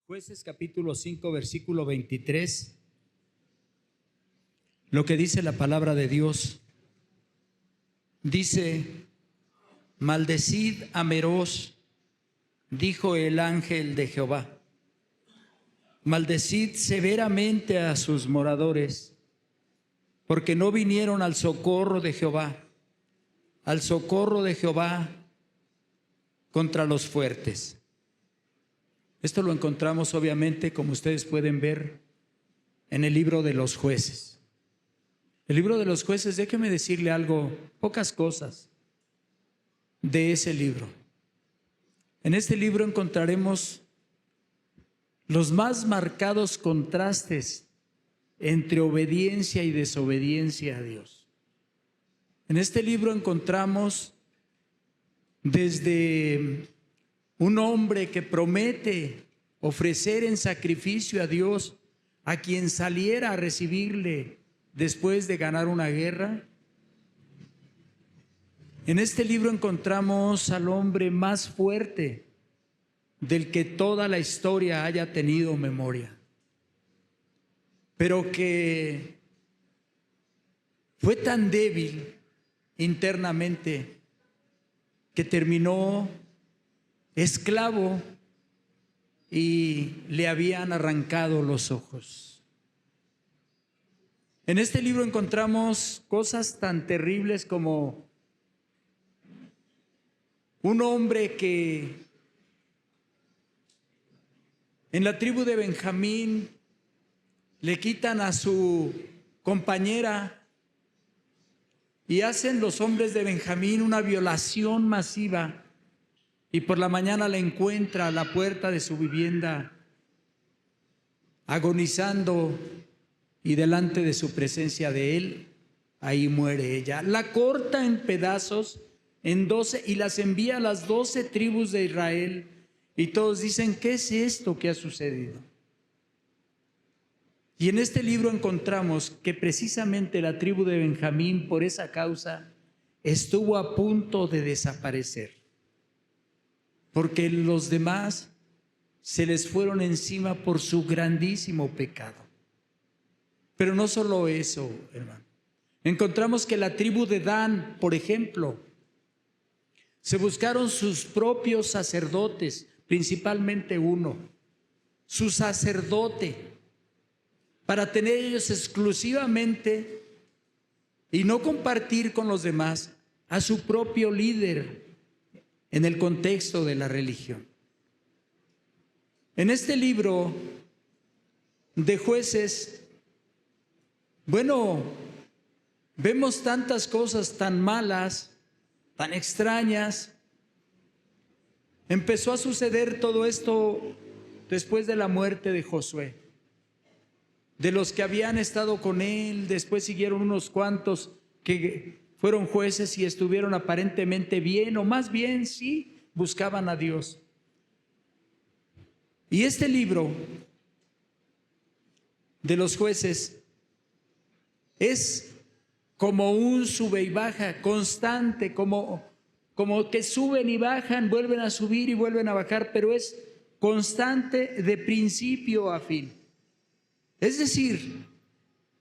Jueces capítulo 5, versículo 23, lo que dice la palabra de Dios. Dice: maldecid a Meroz, dijo el ángel de Jehová. Maldecid severamente a sus moradores, porque no vinieron al socorro de Jehová contra los fuertes. Esto lo encontramos obviamente, como ustedes pueden ver, en el libro de los Jueces. El libro de los Jueces, déjeme decirle algo, pocas cosas de ese libro. En este libro encontraremos los más marcados contrastes entre obediencia y desobediencia a Dios. En este libro encontramos desde un hombre que promete ofrecer en sacrificio a Dios a quien saliera a recibirle después de ganar una guerra. En este libro encontramos al hombre más fuerte del que toda la historia haya tenido memoria, pero que fue tan débil internamente que terminó esclavo y le habían arrancado los ojos. En este libro encontramos cosas tan terribles como un hombre que en la tribu de Benjamín le quitan a su compañera y hacen los hombres de Benjamín una violación masiva. Y por la mañana la encuentra a la puerta de su vivienda, agonizando, y delante de su presencia de él, ahí muere ella. La corta en pedazos, en 12, y las envía a las 12 tribus de Israel. Y todos dicen: ¿qué es esto que ha sucedido? Y en este libro encontramos que precisamente la tribu de Benjamín, por esa causa, estuvo a punto de desaparecer, porque los demás se les fueron encima por su grandísimo pecado. Pero no solo eso, hermano. Encontramos que la tribu de Dan, por ejemplo, se buscaron sus propios sacerdotes, principalmente uno, su sacerdote, para tener ellos exclusivamente y no compartir con los demás a su propio líder en el contexto de la religión. En este libro de Jueces, vemos tantas cosas tan malas, tan extrañas. Empezó a suceder todo esto después de la muerte de Josué. De los que habían estado con él, después siguieron unos cuantos que fueron jueces y estuvieron aparentemente bien, o más bien sí, buscaban a Dios. Y este libro de los Jueces es como un sube y baja constante, como que suben y bajan, vuelven a subir y vuelven a bajar, pero es constante de principio a fin. Es decir,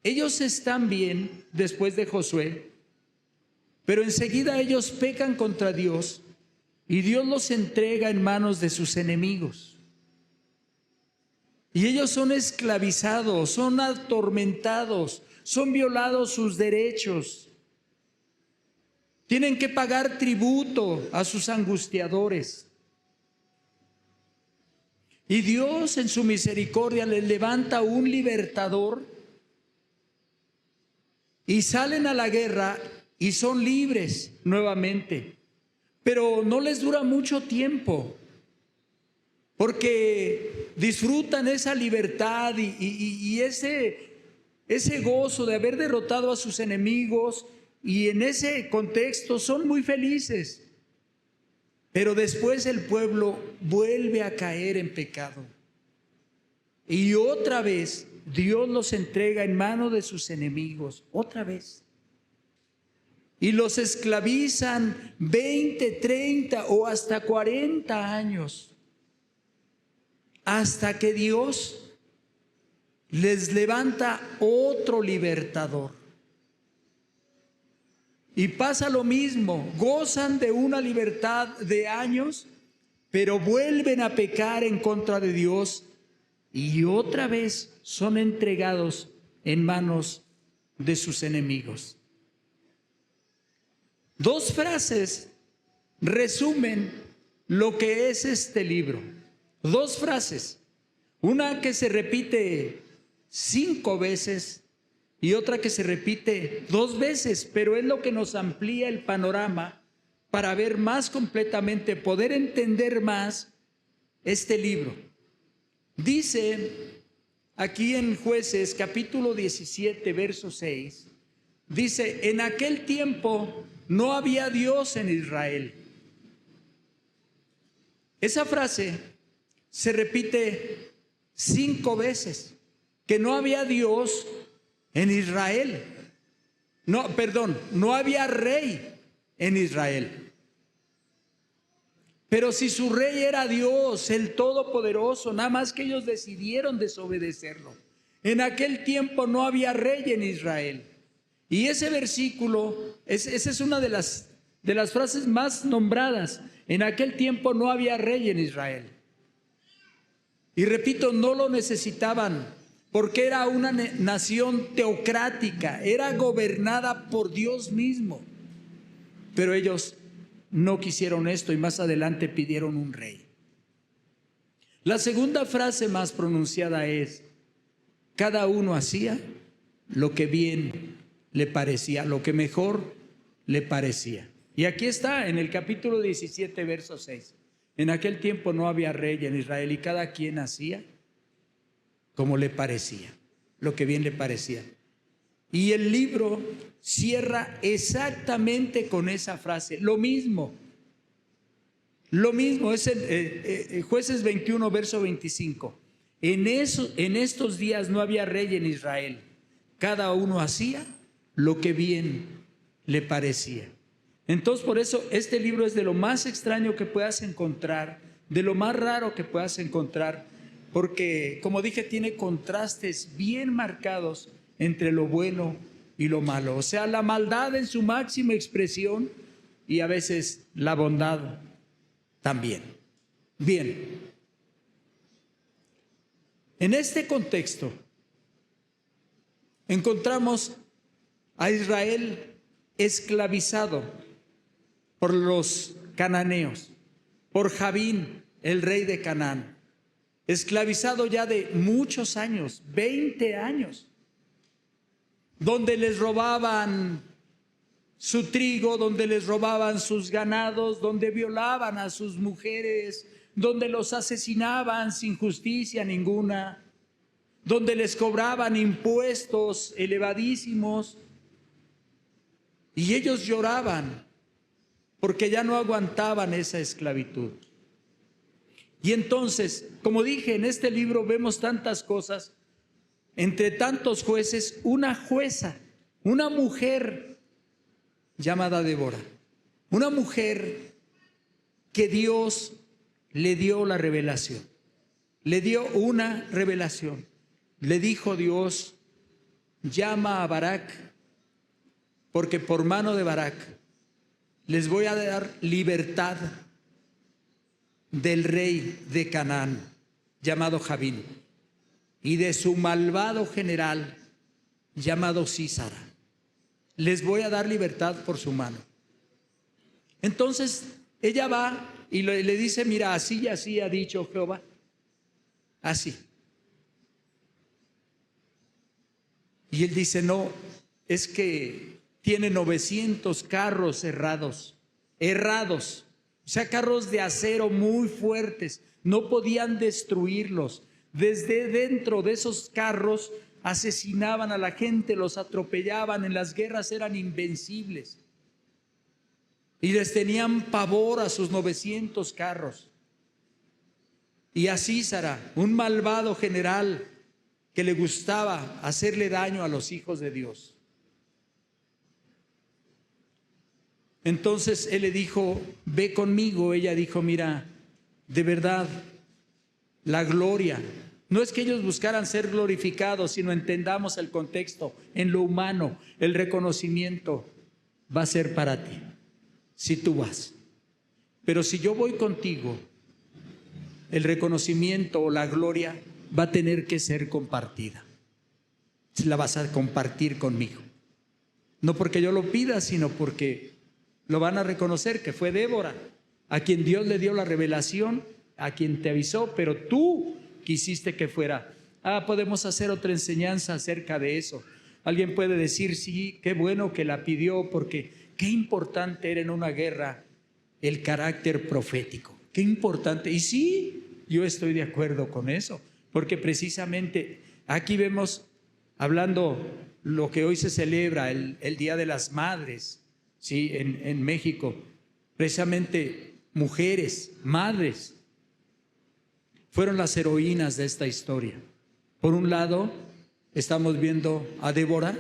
ellos están bien después de Josué, pero enseguida ellos pecan contra Dios y Dios los entrega en manos de sus enemigos. Y ellos son esclavizados, son atormentados, son violados sus derechos. Tienen que pagar tributo a sus angustiadores. Y Dios en su misericordia les levanta un libertador y salen a la guerra y son libres nuevamente. Pero no les dura mucho tiempo, porque disfrutan esa libertad y ese gozo de haber derrotado a sus enemigos, y en ese contexto son muy felices. Pero después el pueblo vuelve a caer en pecado y otra vez Dios los entrega en manos de sus enemigos, otra vez, y los esclavizan 20, 30 o hasta 40 años. hasta que Dios les levanta otro libertador. Y pasa lo mismo, gozan de una libertad de años, pero vuelven a pecar en contra de Dios y otra vez son entregados en manos de sus enemigos. Dos frases resumen lo que es este libro. Dos frases, una que se repite 5 veces y otra que se repite 2 veces, pero es lo que nos amplía el panorama para ver más completamente, poder entender más este libro. Dice aquí en Jueces capítulo 17, verso 6, dice: en aquel tiempo no había Dios en Israel. Esa frase se repite 5 veces, que no había Dios en Israel. No había rey en Israel. Pero si su rey era Dios, el Todopoderoso, nada más que ellos decidieron desobedecerlo. En aquel tiempo no había rey en Israel. Y ese versículo, esa es una de las frases más nombradas. En aquel tiempo no había rey en Israel. Y repito, no lo necesitaban, porque era una nación teocrática, era gobernada por Dios mismo. Pero ellos no quisieron esto y más adelante pidieron un rey. La segunda frase más pronunciada es: cada uno hacía lo que bien le parecía, lo que mejor le parecía. Y aquí está en el capítulo 17, verso 6. En aquel tiempo no había rey en Israel y cada quien hacía como le parecía, lo que bien le parecía. Y el libro cierra exactamente con esa frase, lo mismo. Lo mismo es en Jueces 21, verso 25. En estos días no había rey en Israel. Cada uno hacía lo que bien le parecía. Entonces, por eso este libro es de lo más extraño que puedas encontrar, de lo más raro que puedas encontrar, porque, como dije, tiene contrastes bien marcados entre lo bueno y lo malo. O sea, la maldad en su máxima expresión y a veces la bondad también. Bien, en este contexto encontramos a Israel esclavizado por los cananeos, por Jabín, el rey de Canaán, esclavizado ya de muchos años, 20 años, donde les robaban su trigo, donde les robaban sus ganados, donde violaban a sus mujeres, donde los asesinaban sin justicia ninguna, donde les cobraban impuestos elevadísimos, y ellos lloraban porque ya no aguantaban esa esclavitud. Y entonces, como dije, en este libro vemos tantas cosas. Entre tantos jueces, una jueza, una mujer llamada Débora, una mujer que Dios le dio la revelación, le dio una revelación. Le dijo Dios: llama a Barak, porque por mano de Barak les voy a dar libertad del rey de Canaán, llamado Jabín, y de su malvado general, llamado Sísara. Les voy a dar libertad por su mano. Entonces ella va y le dice: mira, así y así ha dicho Jehová. Así. Y él dice: no, es que tiene 900 carros errados, o sea, carros de acero muy fuertes, no podían destruirlos. Desde dentro de esos carros asesinaban a la gente, los atropellaban, en las guerras eran invencibles. Y les tenían pavor a sus 900 carros. Y a Sísara, un malvado general que le gustaba hacerle daño a los hijos de Dios. Entonces él le dijo: ve conmigo. Ella dijo: mira, de verdad la gloria. No es que ellos buscaran ser glorificados, sino entendamos el contexto. En lo humano, el reconocimiento va a ser para ti, si tú vas. Pero si yo voy contigo, el reconocimiento o la gloria va a tener que ser compartida. La vas a compartir conmigo. No porque yo lo pida, sino porque lo van a reconocer que fue Débora, a quien Dios le dio la revelación, a quien te avisó, pero tú quisiste que fuera. Podemos hacer otra enseñanza acerca de eso. Alguien puede decir, sí, qué bueno que la pidió, porque qué importante era en una guerra el carácter profético. Qué importante. Y sí, yo estoy de acuerdo con eso, porque precisamente aquí vemos, hablando lo que hoy se celebra, el Día de las Madres, ¿sí? En México, precisamente mujeres, madres, fueron las heroínas de esta historia. Por un lado, estamos viendo a Débora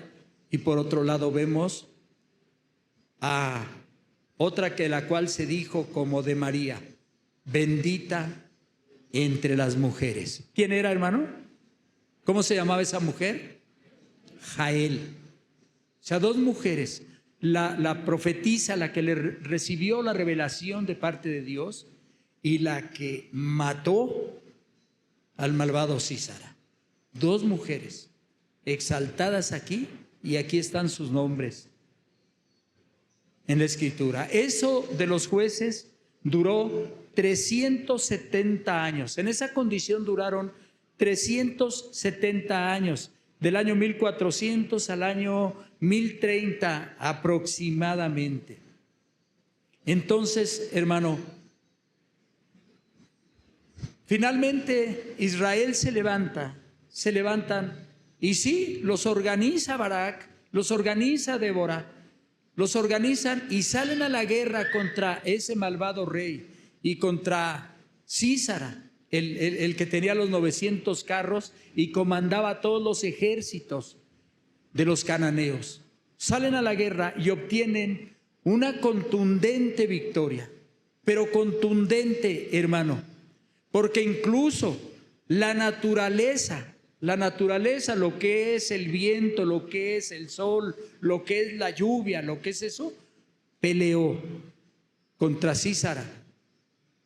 y por otro lado vemos a otra que la cual se dijo como de María, bendita entre las mujeres. ¿Quién era, hermano? ¿Cómo se llamaba esa mujer? Jael. O sea, dos mujeres. La profetisa, la que le recibió la revelación de parte de Dios, y la que mató al malvado Sísara. Dos mujeres exaltadas aquí, y aquí están sus nombres en la escritura. Eso de los jueces duró 370 años. En esa condición duraron 370 años, del año 1400 al año 1030 aproximadamente. Entonces, hermano, finalmente Israel se levantan, y sí, los organiza Barak, los organiza Débora, los organizan y salen a la guerra contra ese malvado rey y contra Sísara, el que tenía los 900 carros y comandaba todos los ejércitos de los cananeos. Salen a la guerra y obtienen una contundente victoria, pero contundente, hermano, porque incluso la naturaleza, lo que es el viento, lo que es el sol, lo que es la lluvia, lo que es eso, peleó contra Sísara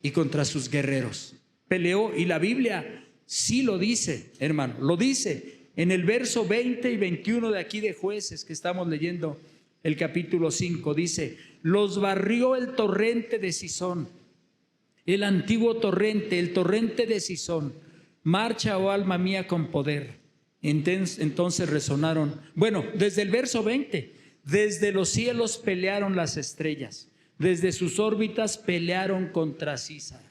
y contra sus guerreros. Peleó, y la Biblia sí lo dice, hermano, lo dice en el verso 20 y 21 de aquí de Jueces, que estamos leyendo el capítulo 5, dice: los barrió el torrente de Cisón, el antiguo torrente, el torrente de Cisón. Marcha, oh alma mía, con poder. Entonces resonaron, bueno, desde el verso 20, desde los cielos pelearon las estrellas, desde sus órbitas pelearon contra Sísara.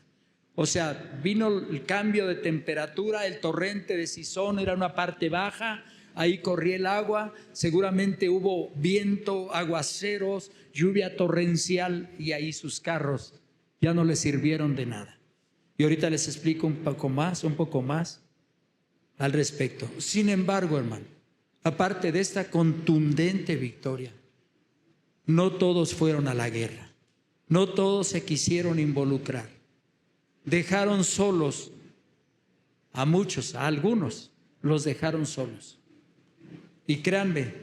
O sea, vino el cambio de temperatura, el torrente de Cisón era una parte baja, ahí corría el agua, seguramente hubo viento, aguaceros, lluvia torrencial, y ahí sus carros ya no les sirvieron de nada. Y ahorita les explico un poco más al respecto. Sin embargo, hermano, aparte de esta contundente victoria, no todos fueron a la guerra, no todos se quisieron involucrar. Dejaron solos a muchos, a algunos los dejaron solos. Y créanme,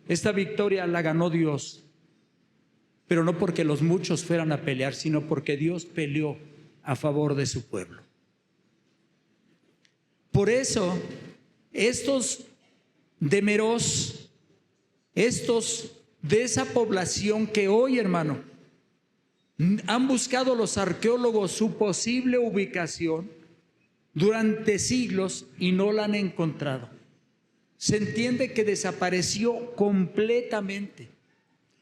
esta victoria la ganó Dios, pero no porque los muchos fueran a pelear, sino porque Dios peleó a favor de su pueblo. Por eso, estos de Meroz, estos de esa población que hoy, hermano, han buscado los arqueólogos su posible ubicación durante siglos y no la han encontrado. Se entiende que desapareció completamente.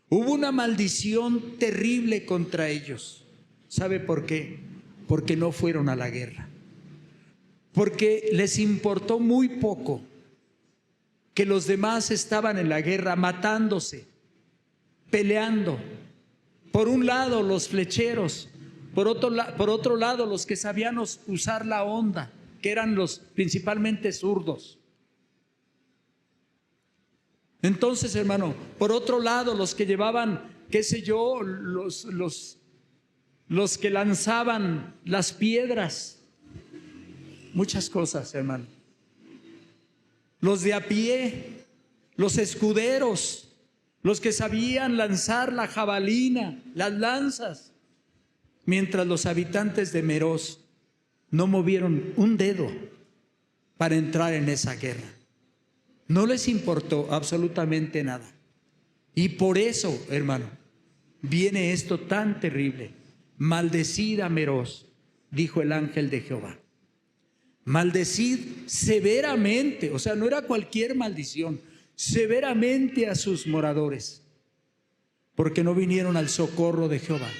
Hubo una maldición terrible contra ellos. ¿Sabe por qué? Porque no fueron a la guerra. Porque les importó muy poco que los demás estaban en la guerra matándose, peleando. Por un lado los flecheros, por otro lado los que sabían usar la honda, que eran los principalmente zurdos. Entonces, hermano, por otro lado los que llevaban, qué sé yo, los que lanzaban las piedras, muchas cosas, hermano. Los de a pie, los escuderos, los que sabían lanzar la jabalina, las lanzas, mientras los habitantes de Meroz no movieron un dedo para entrar en esa guerra. No les importó absolutamente nada. Y por eso, hermano, viene esto tan terrible. Maldecid a Meroz, dijo el ángel de Jehová. Maldecid severamente, o sea, no era cualquier maldición, severamente a sus moradores, porque no vinieron al socorro de Jehová,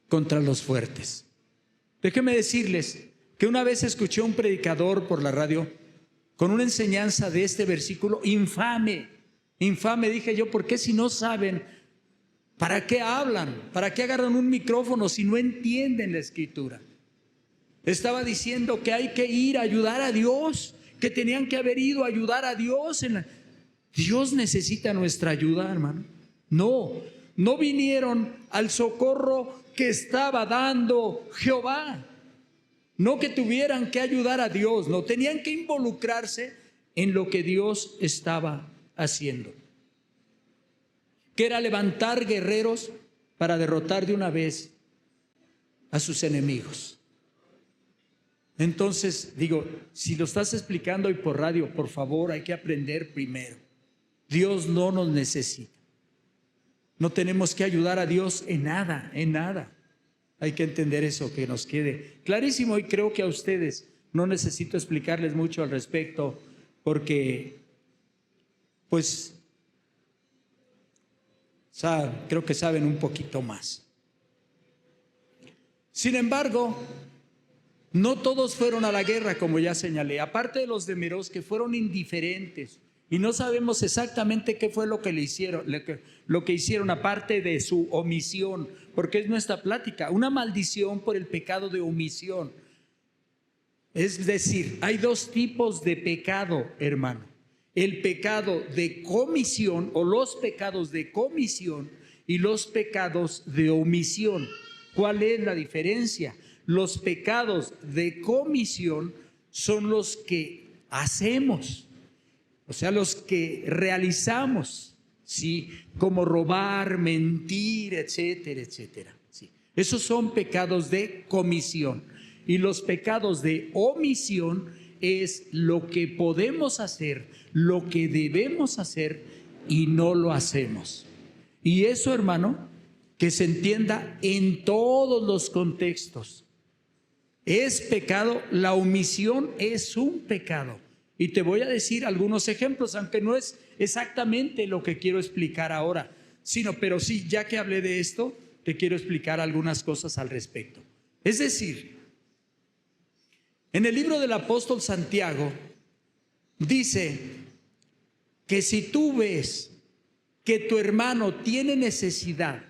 contra los fuertes. Déjenme decirles que una vez escuché a un predicador por la radio con una enseñanza de este versículo infame, dije yo, ¿por qué si no saben? ¿Para qué hablan? ¿Para qué agarran un micrófono si no entienden la escritura? Estaba diciendo que hay que ir a ayudar a Dios, que tenían que haber ido a ayudar a Dios. Dios necesita nuestra ayuda, hermano. No vinieron al socorro que estaba dando Jehová. No que tuvieran que ayudar a Dios, no, tenían que involucrarse en lo que Dios estaba haciendo, que era levantar guerreros para derrotar de una vez a sus enemigos. Entonces digo, si lo estás explicando hoy por radio, por favor, hay que aprender primero. Dios no nos necesita. No tenemos que ayudar a Dios en nada, en nada. Hay que entender eso, que nos quede clarísimo, y creo que a ustedes no necesito explicarles mucho al respecto, porque pues creo que saben un poquito más. Sin embargo, no todos fueron a la guerra, como ya señalé, aparte de los de Meroz, que fueron indiferentes, y no sabemos exactamente qué fue lo que le hicieron, lo que hicieron aparte de su omisión, porque es nuestra plática, una maldición por el pecado de omisión. Es decir, hay dos tipos de pecado, hermano. El pecado de comisión, o los pecados de comisión, y los pecados de omisión. ¿Cuál es la diferencia? Los pecados de comisión son los que hacemos, o sea, los que realizamos, ¿sí? Como robar, mentir, etcétera, etcétera. ¿Sí? Esos son pecados de comisión. Y los pecados de omisión es lo que podemos hacer, lo que debemos hacer y no lo hacemos. Y eso, hermano, que se entienda en todos los contextos. Es pecado, la omisión es un pecado. Y te voy a decir algunos ejemplos, aunque no es exactamente lo que quiero explicar ahora, pero sí, ya que hablé de esto, te quiero explicar algunas cosas al respecto. Es decir, en el libro del apóstol Santiago dice que si tú ves que tu hermano tiene necesidad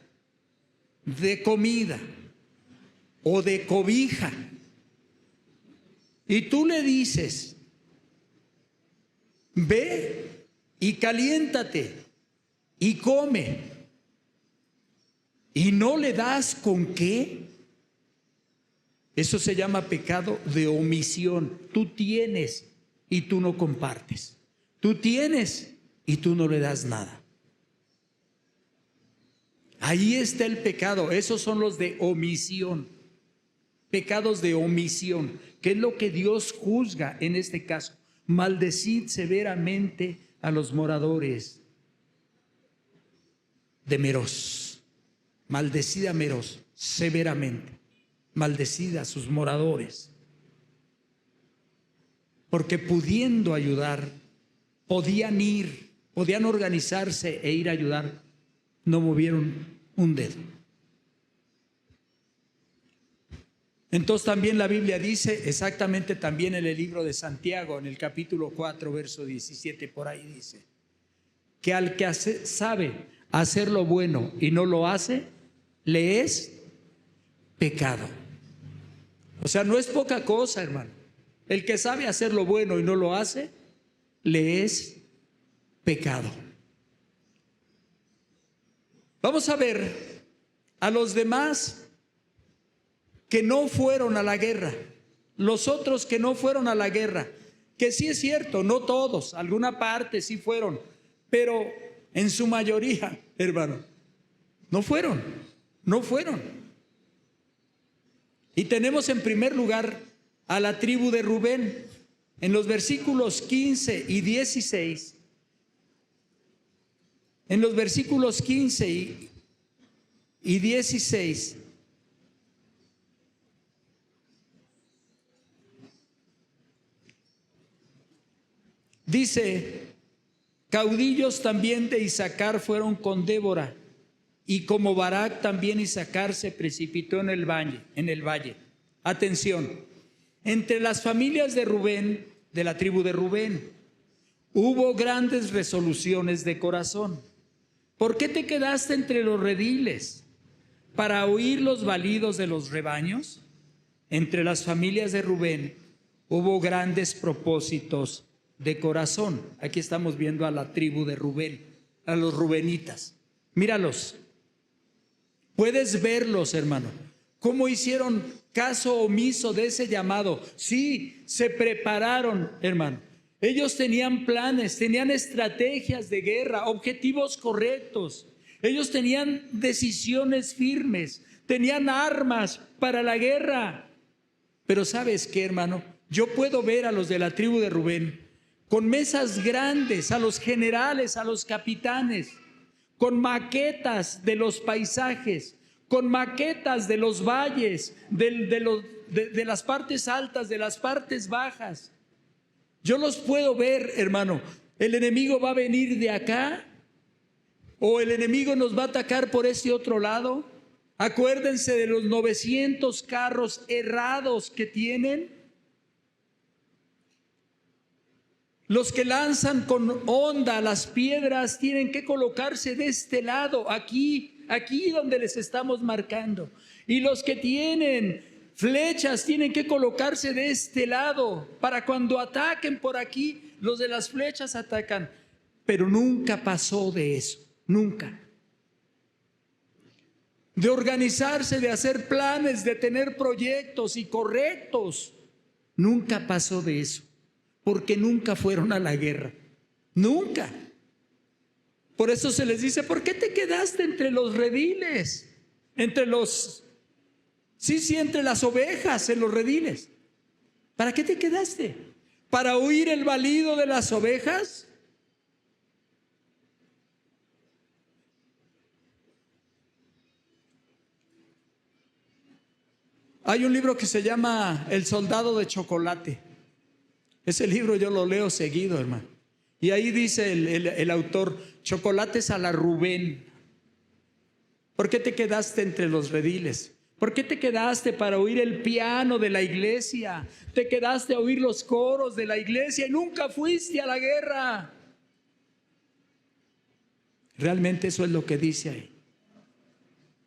de comida o de cobija, y tú le dices, ve y caliéntate y come, y no le das con qué, eso se llama pecado de omisión. Tú tienes y tú no compartes. Tú tienes y tú no le das nada. Ahí está el pecado. Esos son los de omisión. Pecados de omisión, que es lo que Dios juzga en este caso. Maldecid severamente a los moradores de Meroz. Maldecid a Meroz severamente. Maldecid a sus moradores. Porque pudiendo ayudar, podían organizarse e ir a ayudar, no movieron un dedo. Entonces también la Biblia dice, exactamente también en el libro de Santiago, en el capítulo 4, verso 17, por ahí dice, que al que sabe hacer lo bueno y no lo hace, le es pecado. O sea, no es poca cosa, hermano. El que sabe hacer lo bueno y no lo hace, le es pecado. Vamos a ver a los demás que no fueron a la guerra, los otros que no fueron a la guerra, que sí es cierto, no todos, alguna parte sí fueron, pero en su mayoría, hermano, no fueron. Y tenemos en primer lugar a la tribu de Rubén. En los versículos 15 y 16, en los versículos 15 y 16, dice: caudillos también de Isaacar fueron con Débora, y como Barak también Isaacar se precipitó en el valle. Atención. Entre las familias de Rubén, de la tribu de Rubén, hubo grandes resoluciones de corazón. ¿Por qué te quedaste entre los rediles? ¿Para oír los balidos de los rebaños? Entre las familias de Rubén hubo grandes propósitos de corazón. Aquí estamos viendo a la tribu de Rubén, a los rubenitas. Míralos. Puedes verlos, hermano. ¿Cómo hicieron caso omiso de ese llamado? Sí, se prepararon, hermano. Ellos tenían planes, tenían estrategias de guerra, objetivos correctos. Ellos tenían decisiones firmes, tenían armas para la guerra. Pero ¿sabes qué, hermano? Yo puedo ver a los de la tribu de Rubén con mesas grandes, a los generales, a los capitanes, con maquetas de los paisajes, con maquetas de los valles, de las partes altas, de las partes bajas. Yo los puedo ver, hermano. El enemigo va a venir de acá, o el enemigo nos va a atacar por este otro lado. Acuérdense de los 900 carros errados que tienen. Los que lanzan con honda las piedras tienen que colocarse de este lado, aquí donde les estamos marcando. Y los que tienen flechas tienen que colocarse de este lado, para cuando ataquen por aquí, los de las flechas atacan. Pero nunca pasó de eso, nunca. De organizarse, de hacer planes, de tener proyectos y correctos. Nunca pasó de eso, porque nunca fueron a la guerra, nunca. Por eso se les dice: ¿por qué te quedaste entre los rediles? Entre las ovejas, en los rediles. ¿Para qué te quedaste? ¿Para oír el balido de las ovejas? Hay un libro que se llama El soldado de chocolate. Ese libro yo lo leo seguido, hermano. Y ahí dice el autor: chocolates a la Rubén. ¿Por qué te quedaste entre los rediles? ¿Por qué te quedaste para oír el piano de la iglesia? Te quedaste a oír los coros de la iglesia y nunca fuiste a la guerra. Realmente eso es lo que dice ahí.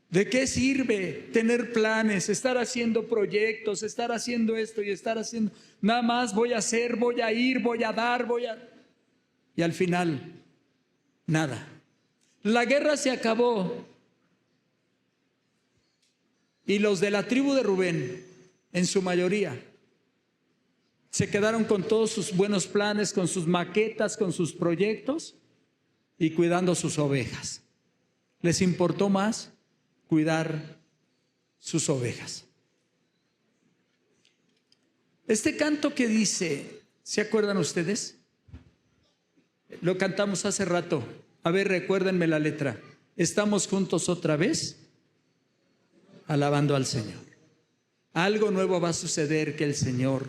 ¿De qué sirve tener planes, estar haciendo proyectos, estar haciendo esto y estar haciendo? Nada más voy a hacer, voy a ir, voy a dar, y al final, nada. La guerra se acabó. Y los de la tribu de Rubén, en su mayoría, se quedaron con todos sus buenos planes, con sus maquetas, con sus proyectos y cuidando sus ovejas. Les importó más cuidar sus ovejas. Este canto que dice, ¿se acuerdan ustedes? Lo cantamos hace rato. A ver, recuérdenme la letra. Estamos juntos otra vez, alabando al Señor. Algo nuevo va a suceder que el Señor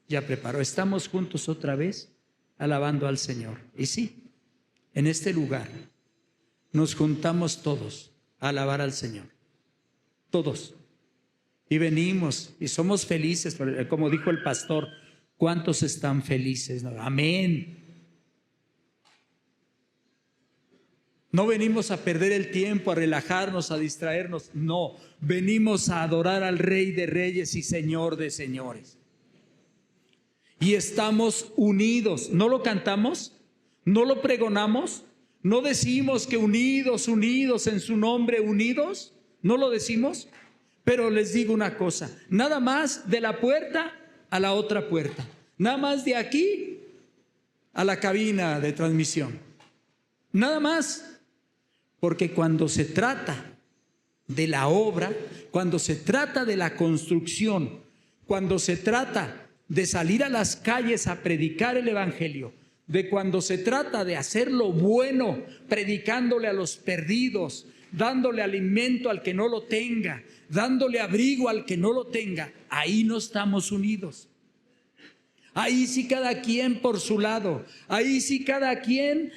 ya preparó. Estamos juntos otra vez, alabando al Señor. Y sí, en este lugar nos juntamos todos a alabar al Señor. Todos. Y venimos y somos felices, como dijo el pastor. ¿Cuántos están felices? Amén. No venimos a perder el tiempo, a relajarnos, a distraernos. No, venimos a adorar al Rey de Reyes y Señor de Señores. Y estamos unidos. ¿No lo cantamos? ¿No lo pregonamos? ¿No decimos que unidos, unidos en su nombre, unidos? ¿No lo decimos? Pero les digo una cosa, nada más de la puerta a la otra puerta, nada más de aquí a la cabina de transmisión, nada más, porque cuando se trata de la obra, cuando se trata de la construcción, cuando se trata de salir a las calles a predicar el evangelio, de cuando se trata de hacer lo bueno, predicándole a los perdidos, dándole alimento al que no lo tenga, dándole abrigo al que no lo tenga, ahí no estamos unidos. Ahí sí cada quien por su lado, ahí sí cada quien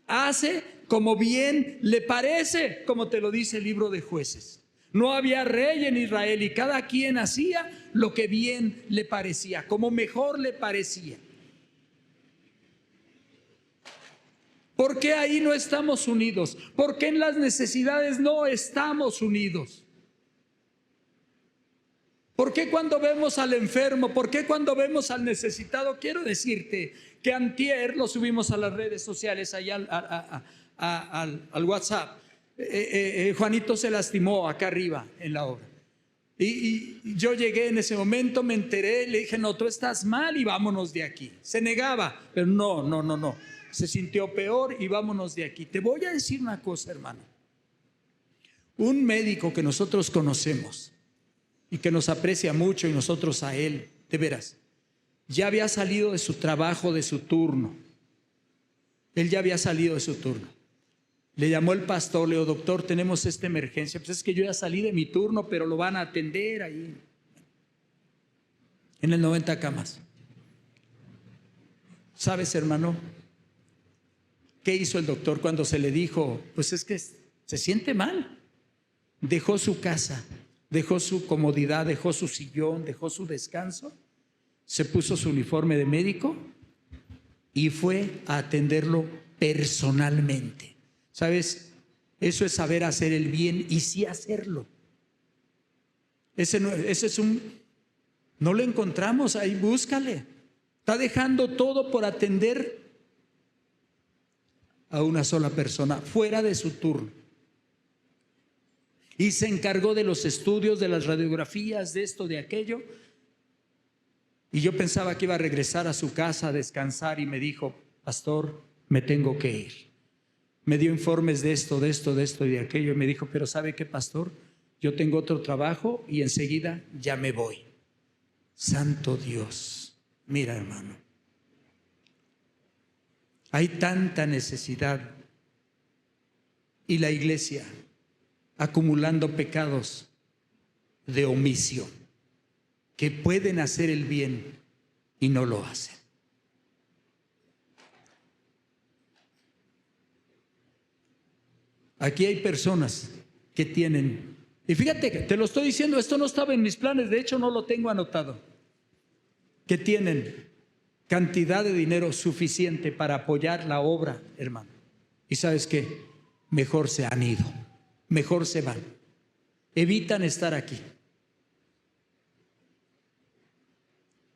hace como bien le parece, como te lo dice el libro de Jueces. No había rey en Israel y cada quien hacía lo que bien le parecía, como mejor le parecía. ¿Por qué ahí no estamos unidos? ¿Por qué en las necesidades no estamos unidos? ¿Por qué cuando vemos al enfermo? ¿Por qué cuando vemos al necesitado? Quiero decirte que antier lo subimos a las redes sociales, allá al WhatsApp. Juanito se lastimó acá arriba en la obra. Y yo llegué en ese momento, me enteré, le dije, no, tú estás mal y vámonos de aquí. Se negaba, pero no. Se sintió peor y vámonos de aquí. Te voy a decir una cosa, hermano. Un médico que nosotros conocemos y que nos aprecia mucho y nosotros a él, de veras, ya había salido de su trabajo, de su turno. Él ya había salido de su turno. Le llamó el pastor, le dijo, doctor, tenemos esta emergencia. Pues es que yo ya salí de mi turno, pero lo van a atender ahí en el 90 camas. ¿Sabes, hermano? ¿Qué hizo el doctor cuando se le dijo? Pues es que se siente mal. Dejó su casa, dejó su comodidad, dejó su sillón, dejó su descanso, se puso su uniforme de médico y fue a atenderlo personalmente. ¿Sabes? Eso es saber hacer el bien y sí hacerlo. Ese es no lo encontramos ahí, búscale. Está dejando todo por atender a una sola persona fuera de su turno. Y se encargó de los estudios, de las radiografías, de esto, de aquello. Y yo pensaba que iba a regresar a su casa a descansar y me dijo, pastor, me tengo que ir. Me dio informes de esto y de aquello y me dijo, pero ¿sabe qué, pastor? Yo tengo otro trabajo y enseguida ya me voy. Santo Dios, mira, hermano, hay tanta necesidad y la iglesia acumulando pecados de omisión que pueden hacer el bien y no lo hacen. Aquí hay personas que tienen, y fíjate que te lo estoy diciendo, esto no estaba en mis planes, de hecho no lo tengo anotado, que tienen cantidad de dinero suficiente para apoyar la obra, hermano. Y ¿sabes qué? Mejor se han ido, mejor se van, evitan estar aquí.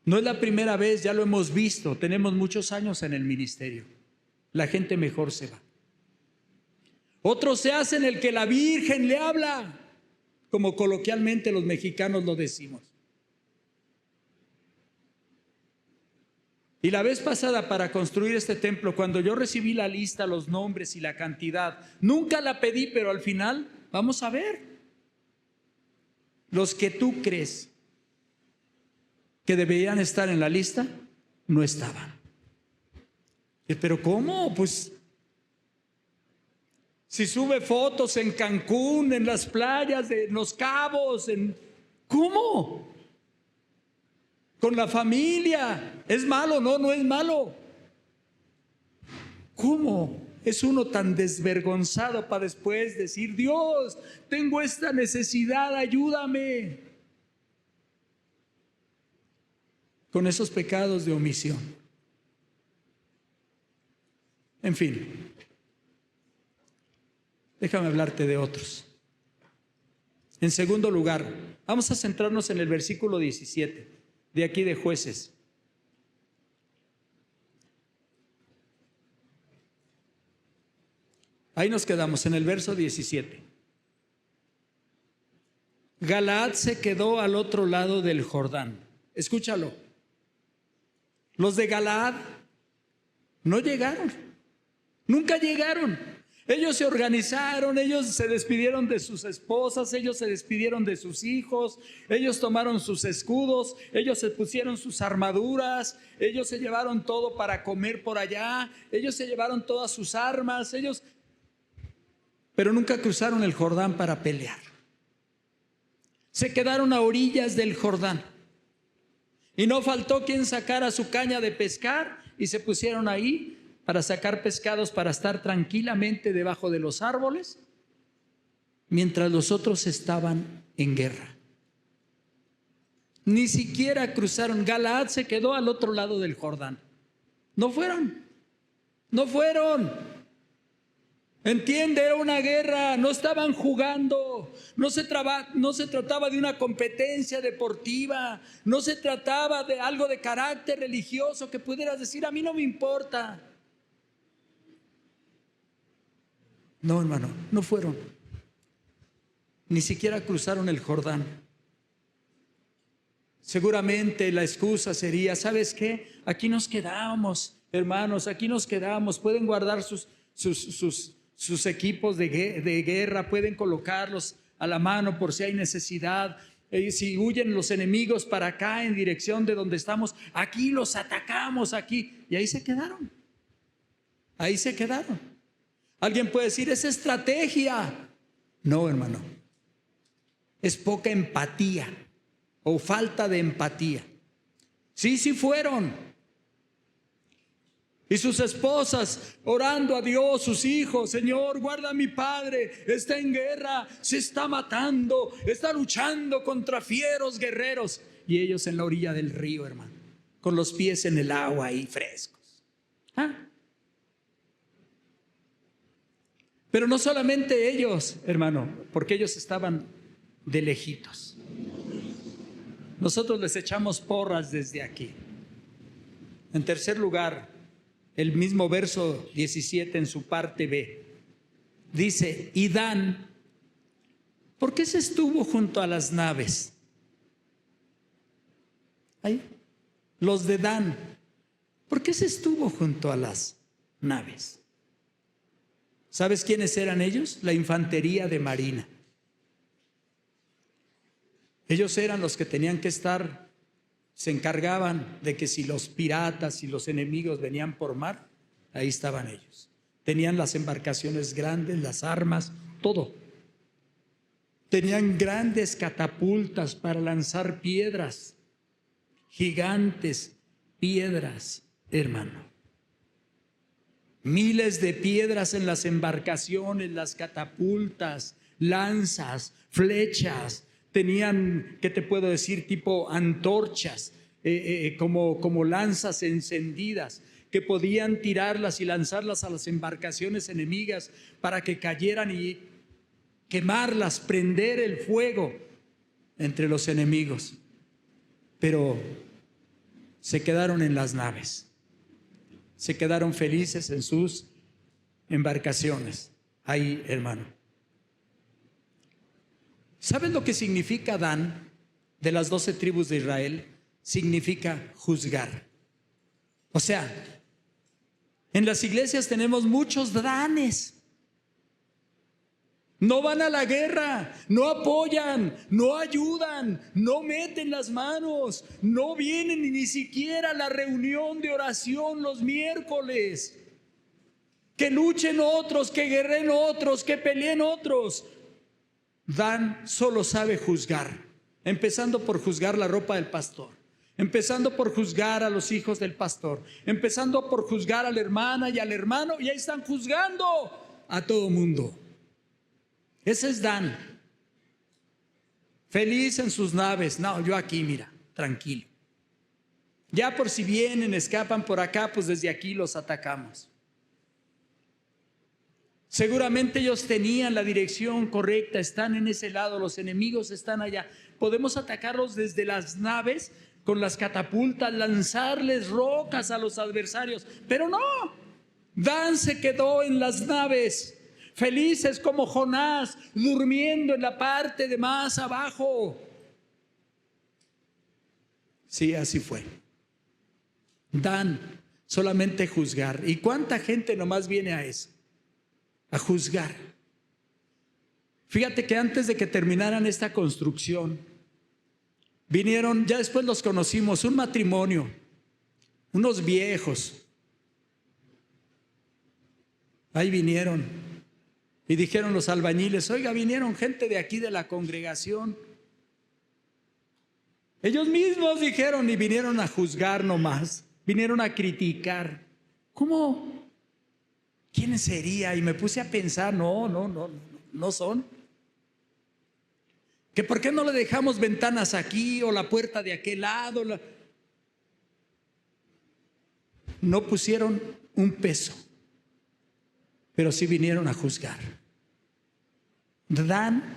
No es la primera vez, ya lo hemos visto, tenemos muchos años en el ministerio. La gente mejor se va. Otros se hacen el que la Virgen le habla, como coloquialmente los mexicanos lo decimos. Y la vez pasada, para construir este templo, cuando yo recibí la lista, los nombres y la cantidad, nunca la pedí, pero al final, vamos a ver, los que tú crees que deberían estar en la lista, no estaban. Pero ¿cómo? Pues si sube fotos en Cancún, en las playas de Los Cabos, ¿cómo? Con la familia. ¿Es malo? No, no es malo. ¿Cómo es uno tan desvergonzado para después decir, Dios, tengo esta necesidad, ayúdame? Con esos pecados de omisión. En fin, déjame hablarte de otros. En segundo lugar, vamos a centrarnos en el versículo 17 de aquí de Jueces. Ahí nos quedamos en el verso 17. Galaad se quedó al otro lado del Jordán. Escúchalo. Los de Galaad no llegaron. Nunca llegaron. Ellos se organizaron, ellos se despidieron de sus esposas, ellos se despidieron de sus hijos, ellos tomaron sus escudos, ellos se pusieron sus armaduras, ellos se llevaron todo para comer por allá, ellos se llevaron todas sus armas, pero nunca cruzaron el Jordán para pelear. Se quedaron a orillas del Jordán. Y no faltó quien sacara su caña de pescar y se pusieron ahí para sacar pescados, para estar tranquilamente debajo de los árboles, mientras los otros estaban en guerra. Ni siquiera cruzaron. Galaad se quedó al otro lado del Jordán. No fueron. Entiende, era una guerra, no estaban jugando, no se trataba de una competencia deportiva, no se trataba de algo de carácter religioso que pudieras decir, a mí no me importa. No, hermano, no fueron. Ni siquiera cruzaron el Jordán. Seguramente la excusa sería, ¿sabes qué? Aquí nos quedamos, hermanos, aquí nos quedamos. Pueden guardar sus equipos de guerra, pueden colocarlos a la mano por si hay necesidad. Si huyen los enemigos para acá en dirección de donde estamos, aquí los atacamos, aquí. Y ahí se quedaron. Ahí se quedaron. Alguien puede decir, es estrategia. No, hermano. Es poca empatía o falta de empatía. Sí fueron. Y sus esposas orando a Dios, sus hijos, Señor, guarda a mi padre, está en guerra, se está matando, está luchando contra fieros guerreros. Y ellos en la orilla del río, hermano, con los pies en el agua ahí frescos. Pero no solamente ellos, hermano, porque ellos estaban de lejitos. Nosotros les echamos porras desde aquí. En tercer lugar, el mismo verso 17 en su parte B, dice, y Dan, ¿por qué se estuvo junto a las naves? Ahí, los de Dan, ¿por qué se estuvo junto a las naves? ¿Sabes quiénes eran ellos? La infantería de marina. Ellos eran los que tenían que estar, se encargaban de que si los piratas y los enemigos venían por mar, ahí estaban ellos. Tenían las embarcaciones grandes, las armas, todo. Tenían grandes catapultas para lanzar piedras, gigantes piedras, hermano. Miles de piedras en las embarcaciones, las catapultas, lanzas, flechas. Tenían, ¿qué te puedo decir? Tipo antorchas, como lanzas encendidas, que podían tirarlas y lanzarlas a las embarcaciones enemigas para que cayeran y quemarlas, prender el fuego entre los enemigos. Pero se quedaron en las naves. Se quedaron felices en sus embarcaciones. Ahí, hermano. ¿Saben lo que significa Dan de las 12 tribus de Israel? Significa juzgar. O sea, en las iglesias tenemos muchos Danes. No van a la guerra, no apoyan, no ayudan, no meten las manos, no vienen ni siquiera a la reunión de oración los miércoles. Que luchen otros, que guerren otros, que peleen otros. Dan solo sabe juzgar, empezando por juzgar la ropa del pastor, empezando por juzgar a los hijos del pastor, empezando por juzgar a la hermana y al hermano, y ahí están juzgando a todo mundo. Ese es Dan. Feliz en sus naves. No, yo aquí, mira, tranquilo. Ya por si vienen, escapan por acá, pues desde aquí los atacamos. Seguramente ellos tenían la dirección correcta, están en ese lado, los enemigos están allá. Podemos atacarlos desde las naves con las catapultas, lanzarles rocas a los adversarios. Pero no, Dan se quedó en las naves. felices como Jonás, durmiendo en la parte de más abajo. Sí, así fue. Dan solamente juzgar. ¿Y cuánta gente nomás viene a eso? A juzgar. Fíjate que antes de que terminaran esta construcción, vinieron, ya después los conocimos, un matrimonio, unos viejos. Ahí vinieron y dijeron los albañiles: oiga, vinieron gente de aquí de la congregación. Ellos mismos dijeron y vinieron a juzgar nomás, vinieron a criticar. ¿Cómo? ¿Quién sería? Y me puse a pensar, no son. ¿Que por qué no le dejamos ventanas aquí o la puerta de aquel lado? No pusieron un peso, pero sí vinieron a juzgar. Dan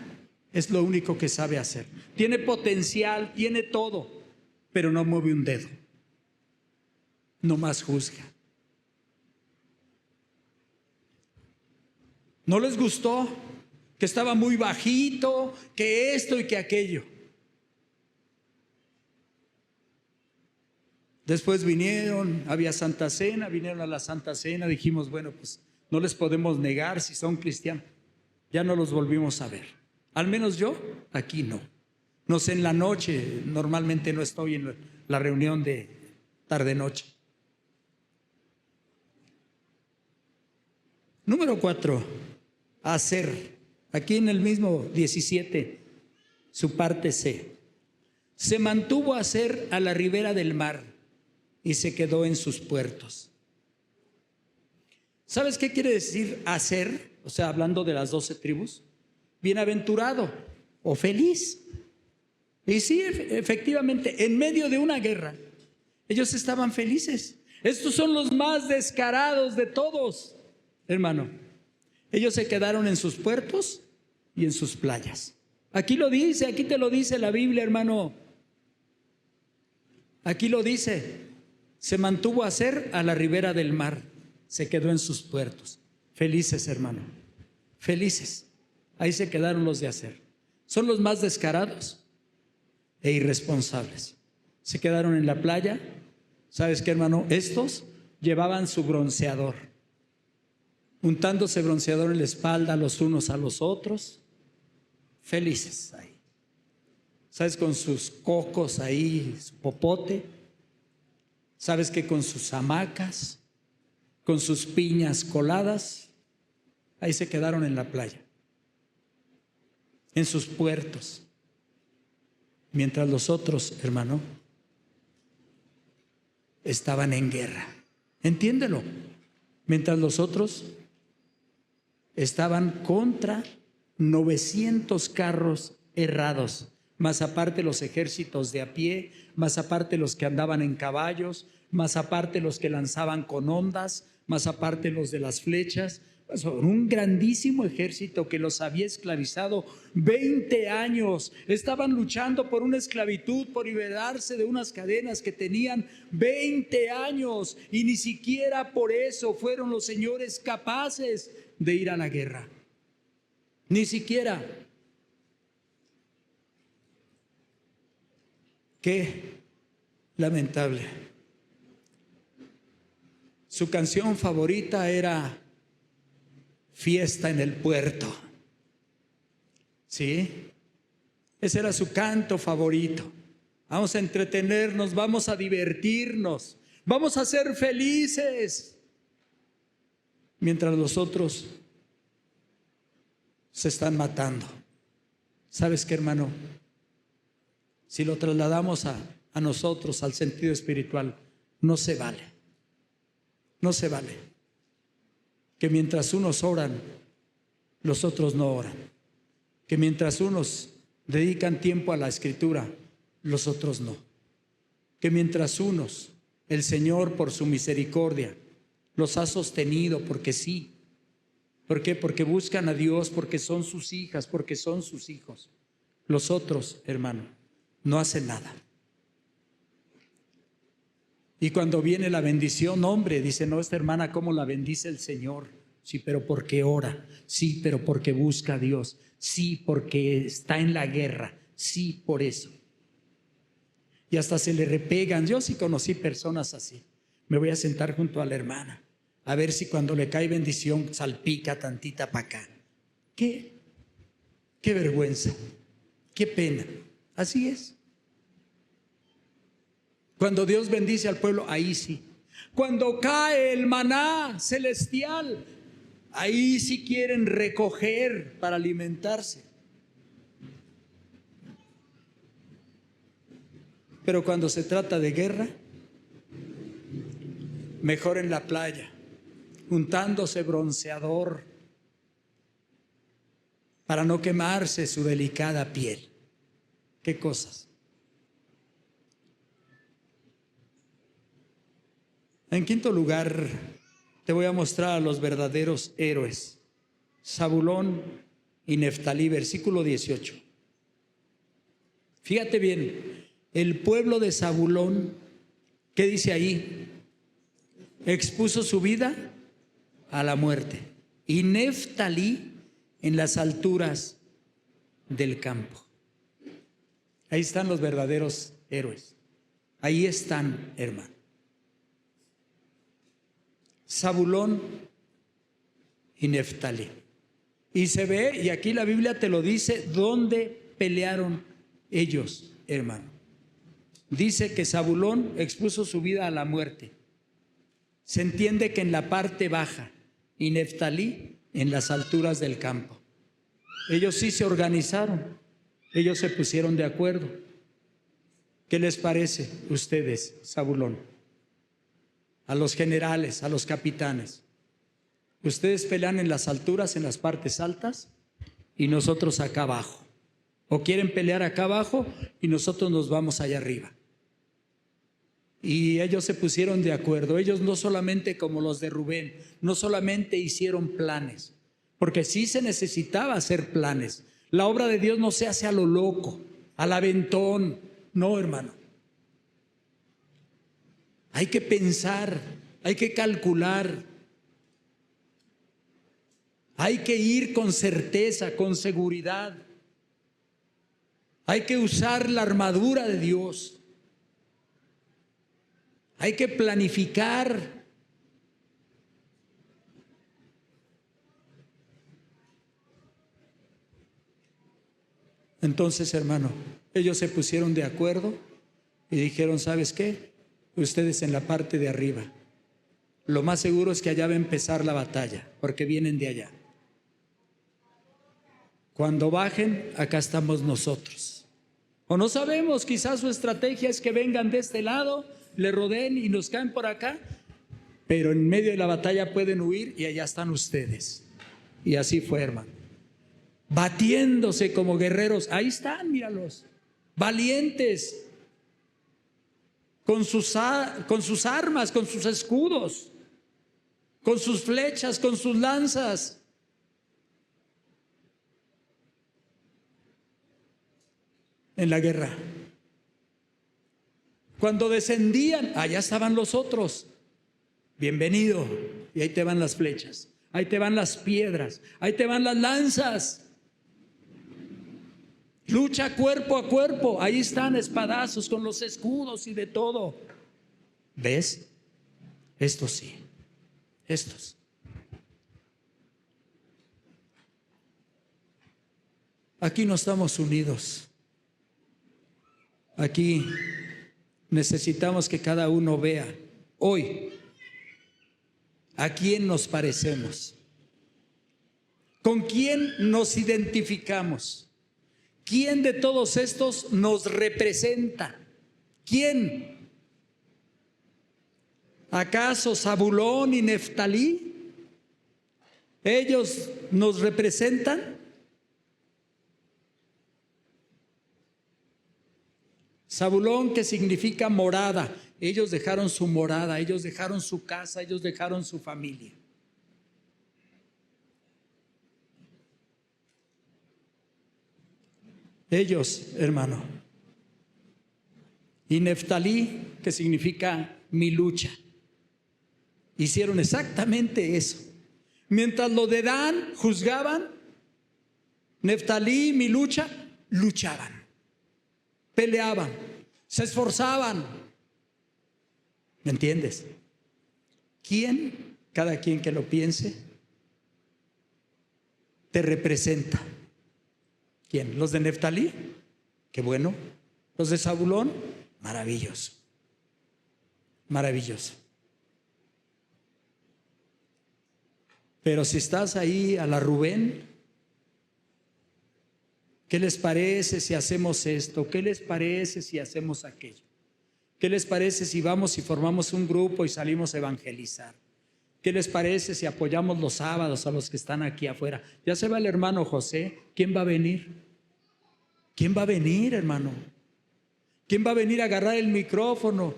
es lo único que sabe hacer. Tiene potencial, tiene todo, pero no mueve un dedo. No más juzga. No les gustó que estaba muy bajito, que esto y que aquello. Después vinieron, había Santa Cena, vinieron a la Santa Cena, dijimos, bueno, pues no les podemos negar si son cristianos. Ya no los volvimos a ver. Al menos yo, aquí no. No sé, en la noche, normalmente no estoy en la reunión de tarde-noche. Número 4, hacer. Aquí en el mismo 17, su parte C. Se mantuvo a hacer a la ribera del mar y se quedó en sus puertos. ¿Sabes qué quiere decir hacer? O sea, hablando de las 12 tribus. Bienaventurado o feliz. Y sí, efectivamente, en medio de una guerra, ellos estaban felices. Estos son los más descarados de todos, hermano. Ellos se quedaron en sus puertos y en sus playas. Aquí lo dice, aquí te lo dice la Biblia, hermano. Aquí lo dice. Se mantuvo a hacer a la ribera del mar. Se quedó en sus puertos. Felices, hermano. Felices. Ahí se quedaron los de hacer. Son los más descarados e irresponsables. Se quedaron en la playa. ¿Sabes qué, hermano? Estos llevaban su bronceador, untándose bronceador en la espalda los unos a los otros. Felices ahí. ¿Sabes? Con sus cocos ahí, su popote. ¿Sabes qué? Con sus hamacas, con sus piñas coladas. Ahí se quedaron en la playa, en sus puertos. Mientras los otros, hermano, estaban en guerra. Entiéndelo. Mientras los otros estaban contra 900 carros herrados, más aparte los ejércitos de a pie, más aparte los que andaban en caballos, más aparte los que lanzaban con ondas, más aparte los de las flechas. Un grandísimo ejército que los había esclavizado 20 años. Estaban luchando por una esclavitud, por liberarse de unas cadenas que tenían 20 años. Y ni siquiera por eso fueron los señores capaces de ir a la guerra. Ni siquiera. Qué lamentable. Su canción favorita era Fiesta en el Puerto. ¿Sí? Ese era su canto favorito. Vamos a entretenernos, vamos a divertirnos, vamos a ser felices. Mientras los otros se están matando. ¿Sabes qué, hermano? Si lo trasladamos a nosotros, al sentido espiritual, no se vale. No se vale. Que mientras unos oran, los otros no oran. Que mientras unos dedican tiempo a la escritura, los otros no. Que mientras unos, el Señor por su misericordia, los ha sostenido porque sí. ¿Por qué? Porque buscan a Dios, porque son sus hijas, porque son sus hijos. Los otros, hermano, no hacen nada. Y cuando viene la bendición, hombre, dice, no, esta hermana, ¿cómo la bendice el Señor? Sí, pero porque ora. Sí, pero porque busca a Dios. Sí, porque está en la guerra. Sí, por eso. Y hasta se le repegan. Yo sí conocí personas así. Me voy a sentar junto a la hermana, a ver si cuando le cae bendición salpica tantita para acá. ¿Qué vergüenza, qué pena. Así es. Cuando Dios bendice al pueblo, ahí sí. Cuando cae el maná celestial, ahí sí quieren recoger para alimentarse. Pero cuando se trata de guerra, mejor en la playa, untándose bronceador para no quemarse su delicada piel. ¿Qué cosas? En quinto lugar, te voy a mostrar a los verdaderos héroes. Zabulón y Neftalí, versículo 18. Fíjate bien, el pueblo de Zabulón, ¿qué dice ahí? Expuso su vida a la muerte. Y Neftalí en las alturas del campo. Ahí están los verdaderos héroes. Ahí están, hermano. Zabulón y Neftalí. Y se ve, y aquí la Biblia te lo dice, dónde pelearon ellos, hermano. Dice que Zabulón expuso su vida a la muerte. Se entiende que en la parte baja y Neftalí en las alturas del campo. Ellos sí se organizaron, ellos se pusieron de acuerdo. ¿Qué les parece ustedes, Zabulón? A los generales, a los capitanes. Ustedes pelean en las alturas, en las partes altas, y nosotros acá abajo. O quieren pelear acá abajo y nosotros nos vamos allá arriba. Y ellos se pusieron de acuerdo. Ellos no solamente como los de Rubén, no solamente hicieron planes, porque sí se necesitaba hacer planes. La obra de Dios no se hace a lo loco, al aventón. No, hermano. Hay que pensar, hay que calcular, hay que ir con certeza, con seguridad. Hay que usar la armadura de Dios. Hay que planificar. Entonces, hermano, ellos se pusieron de acuerdo y dijeron, ¿sabes qué? Ustedes en la parte de arriba. Lo más seguro es que allá va a empezar la batalla, porque vienen de allá. Cuando bajen, acá estamos nosotros. O no sabemos, quizás su estrategia es que vengan de este lado, le rodeen y nos caen por acá, pero en medio de la batalla pueden huir y allá están ustedes. Y así fue, hermano. Batiéndose como guerreros. Ahí están, míralos. Valientes. Con sus armas, con sus escudos, con sus flechas, con sus lanzas. En la guerra. Cuando descendían, allá estaban los otros. Bienvenido. Y ahí te van las flechas, ahí te van las piedras, ahí te van las lanzas. Lucha cuerpo a cuerpo. Ahí están espadazos con los escudos y de todo. ¿Ves? Estos sí. Estos. Aquí no estamos unidos. Aquí necesitamos que cada uno vea hoy a quién nos parecemos, con quién nos identificamos, quién de todos estos nos representa, quién. ¿Acaso Zabulón y Neftalí? ¿Ellos nos representan? Zabulón, que significa morada. Ellos dejaron su morada, ellos dejaron su casa, ellos dejaron su familia. Ellos, hermano. Y Neftalí, que significa mi lucha. Hicieron exactamente eso. Mientras los de Dan juzgaban, Neftalí, mi lucha, luchaban, peleaban, se esforzaban. ¿Me entiendes? ¿Quién, cada quien que lo piense, te representa? ¿Quién? ¿Los de Neftalí? Qué bueno. ¿Los de Zabulón? Maravilloso. Maravilloso. Pero si estás ahí a la Rubén, ¿qué les parece si hacemos esto? ¿Qué les parece si hacemos aquello? ¿Qué les parece si vamos y formamos un grupo y salimos a evangelizar? ¿Qué les parece si apoyamos los sábados a los que están aquí afuera? Ya se va el hermano José. ¿Quién va a venir? ¿Quién va a venir, hermano? ¿Quién va a venir a agarrar el micrófono?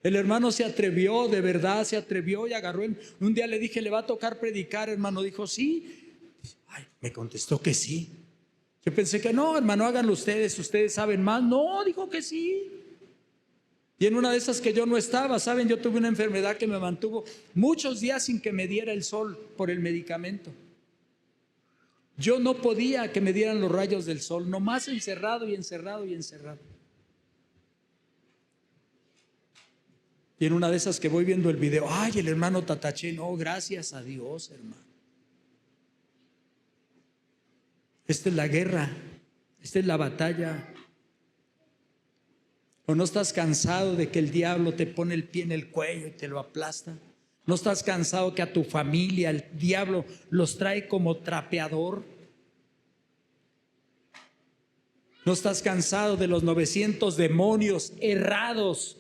El hermano se atrevió, de verdad se atrevió y agarró. Un día le dije, ¿le va a tocar predicar, hermano? Dijo, sí. Ay, me contestó que sí. Yo pensé que no, hermano, háganlo ustedes saben más. No, dijo que sí. Y en una de esas que yo no estaba, ¿saben? Yo tuve una enfermedad que me mantuvo muchos días sin que me diera el sol por el medicamento. Yo no podía que me dieran los rayos del sol, nomás encerrado y encerrado y encerrado. Y en una de esas que voy viendo el video, ay, el hermano Tataché, no, gracias a Dios, hermano. Esta es la guerra, esta es la batalla. ¿O no estás cansado de que el diablo te pone el pie en el cuello y te lo aplasta? ¿No estás cansado que a tu familia el diablo los trae como trapeador? ¿No estás cansado de los 900 demonios errados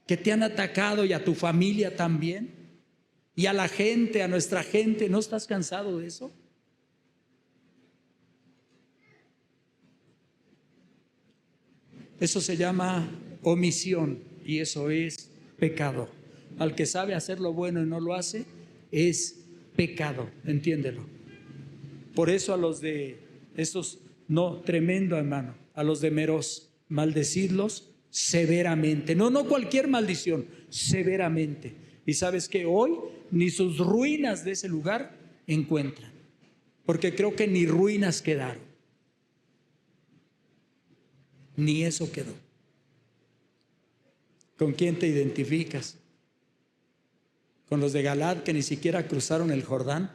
que te han atacado y a tu familia también? Y a la gente, a nuestra gente, ¿no estás cansado de eso? Eso se llama omisión y eso es pecado. Al que sabe hacer lo bueno y no lo hace, es pecado, entiéndelo. Por eso a los de estos, no, tremendo hermano, a los de Meroz, maldecirlos severamente. No cualquier maldición, severamente. Y sabes que hoy ni sus ruinas de ese lugar encuentran, porque creo que ni ruinas quedaron. Ni eso quedó. ¿Con quién te identificas? ¿Con los de Galaad que ni siquiera cruzaron el Jordán?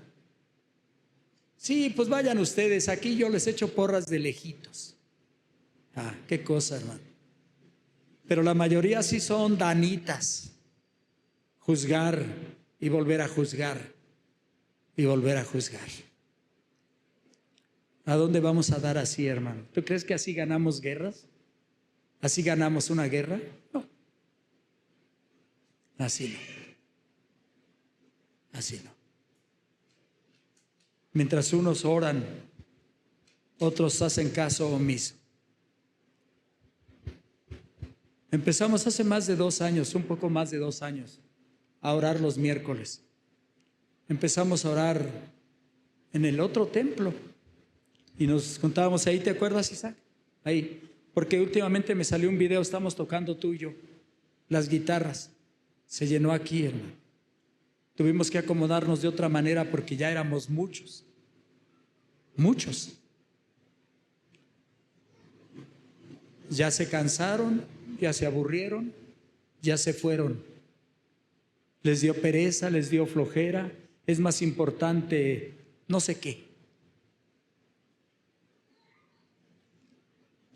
Sí, pues vayan ustedes, aquí yo les echo porras de lejitos. Ah, qué cosa, hermano. Pero la mayoría sí son danitas. Juzgar y volver a juzgar y volver a juzgar. ¿A dónde vamos a dar así, hermano? ¿Tú crees que así ganamos guerras? ¿Así ganamos una guerra? No. Así no. Así no. Mientras unos oran, otros hacen caso omiso. Empezamos hace más de 2 años, un poco más de 2 años, a orar los miércoles. Empezamos a orar en el otro templo y nos juntábamos ahí, ¿te acuerdas, Isaac? Ahí. Porque últimamente me salió un video, estamos tocando tú y yo, las guitarras, se llenó aquí, hermano. Tuvimos que acomodarnos de otra manera porque ya éramos muchos, muchos. Ya se cansaron, ya se aburrieron, ya se fueron. Les dio pereza, les dio flojera, es más importante no sé qué.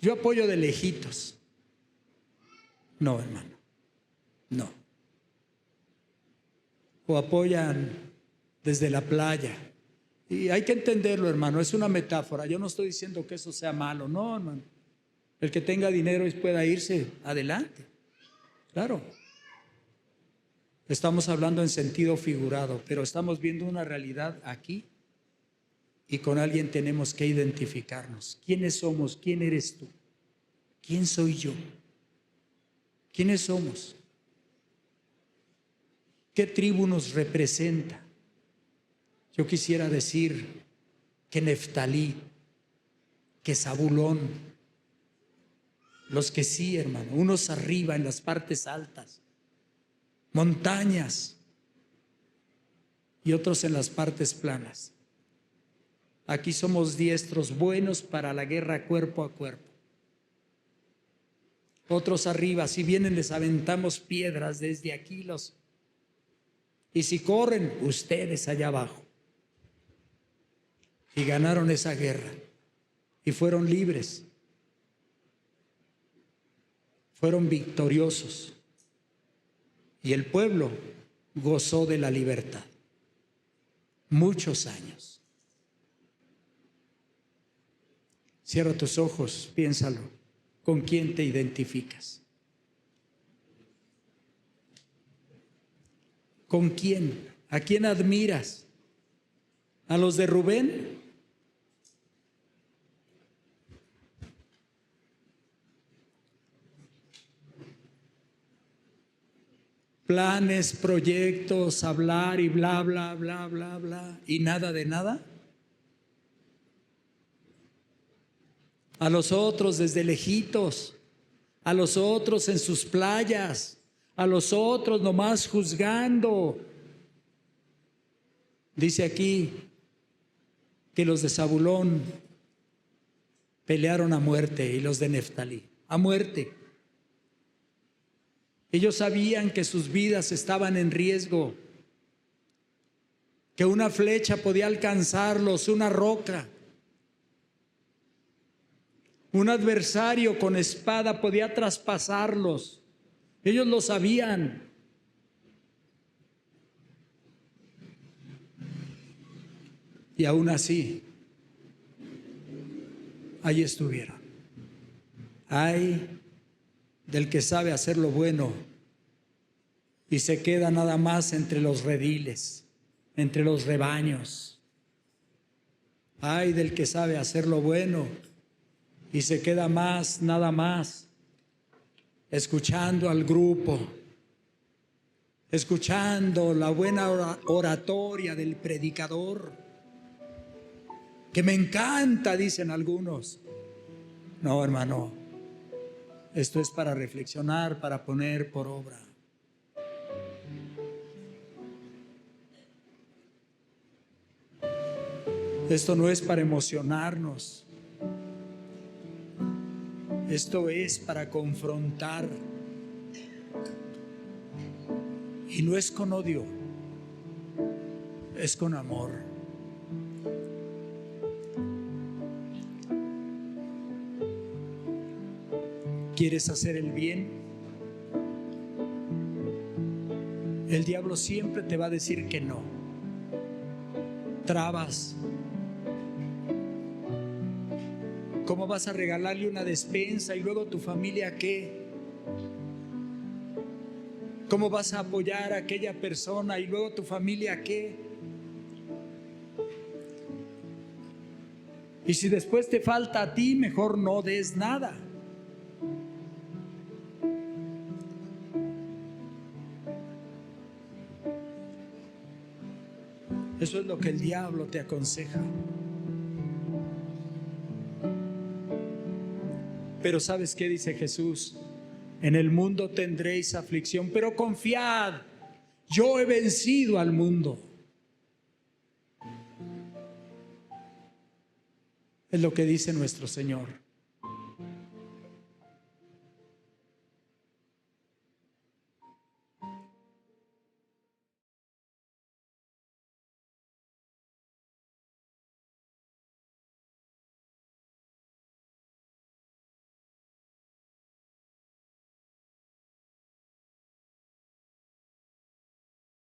Yo apoyo de lejitos. No, hermano, no. O apoyan desde la playa. Y hay que entenderlo, hermano, es una metáfora. Yo no estoy diciendo que eso sea malo, no, hermano. El que tenga dinero y pueda irse, adelante. Claro. Estamos hablando en sentido figurado, pero estamos viendo una realidad aquí. Y con alguien tenemos que identificarnos. ¿Quiénes somos? ¿Quién eres tú? ¿Quién soy yo? ¿Quiénes somos? ¿Qué tribu nos representa? Yo quisiera decir que Neftalí, que Zabulón, los que sí, hermano, unos arriba en las partes altas, montañas, y otros en las partes planas. Aquí somos diestros, buenos para la guerra cuerpo a cuerpo. Otros arriba, si vienen les aventamos piedras desde aquí y si corren, ustedes allá abajo. Y ganaron esa guerra y fueron libres. Fueron victoriosos. Y el pueblo gozó de la libertad. Muchos años. Cierra tus ojos, piénsalo. ¿Con quién te identificas? ¿Con quién? ¿A quién admiras? ¿A los de Rubén? Planes, proyectos, hablar y bla, bla, bla, bla, bla, y nada de nada. A los otros desde lejitos, a los otros en sus playas, a los otros nomás juzgando. Dice aquí que los de Zabulón pelearon a muerte y los de Neftalí a muerte. Ellos sabían que sus vidas estaban en riesgo, que una flecha podía alcanzarlos, una roca. Un adversario con espada podía traspasarlos. Ellos lo sabían. Y aún así, ahí estuvieron. Ay del que sabe hacer lo bueno y se queda nada más entre los rediles, entre los rebaños. Ay del que sabe hacer lo bueno y se queda más, nada más, escuchando al grupo, escuchando la buena oratoria del predicador, que me encanta, dicen algunos. No, hermano, esto es para reflexionar, para poner por obra. Esto no es para emocionarnos. Esto es para confrontar. Y no es con odio, es con amor. ¿Quieres hacer el bien? El diablo siempre te va a decir que no. Trabas. ¿Cómo vas a regalarle una despensa y luego tu familia qué? ¿Cómo vas a apoyar a aquella persona y luego tu familia qué? Y si después te falta a ti, mejor no des nada. Eso es lo que el diablo te aconseja. Pero ¿sabes qué dice Jesús? En el mundo tendréis aflicción, pero confiad, yo he vencido al mundo. Es lo que dice nuestro Señor.